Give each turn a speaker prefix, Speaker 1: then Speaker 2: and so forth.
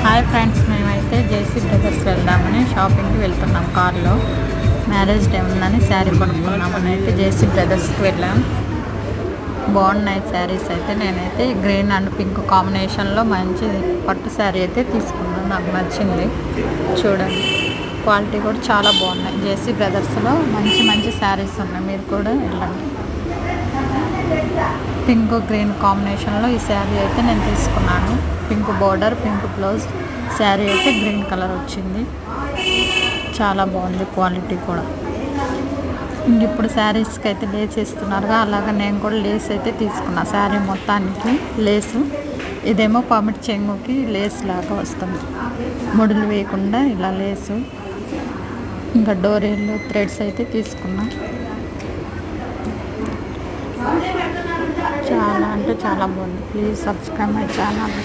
Speaker 1: Hi friends, మేమైతే JC brothers వెళ్దామని షాపింగ్కి వెళ్తున్నాం. కార్లో మ్యారేజ్ డే ఉందని శారీ కొనుక్కున్నామని అయితే జేసీ బ్రదర్స్కి వెళ్ళాం. బాగున్నాయి శారీస్ అయితే. నేనైతే గ్రీన్ అండ్ పింక్ కాంబినేషన్లో మంచి పట్టు శారీ అయితే తీసుకున్నాను. నాకు నచ్చింది. చూడండి, క్వాలిటీ కూడా చాలా బాగున్నాయి. జేసీ బ్రదర్స్లో మంచి మంచి శారీస్ ఉన్నాయి. మీరు కూడా వెళ్ళండి. పింక్ గ్రీన్ కాంబినేషన్లో ఈ శారీ అయితే నేను తీసుకున్నాను. Pink border, pink blouse, sari అయితే గ్రీన్ కలర్ వచ్చింది. చాలా బాగుంది క్వాలిటీ కూడా. ఇంక ఇప్పుడు శారీస్కి అయితే లేస్ ఇస్తున్నారుగా, అలాగా నేను కూడా లేస్ అయితే తీసుకున్నా. శారీ మొత్తానికి లేసు. ఇదేమో పమిట్ చెంగుకి లేస్ లాగా వస్తుంది, ముడులు వేయకుండా ఇలా లేసు. ఇంకా డోరీలు థ్రెడ్స్ అయితే తీసుకున్నా. చాలా అంటే చాలా బాగుంది. Please subscribe my channel.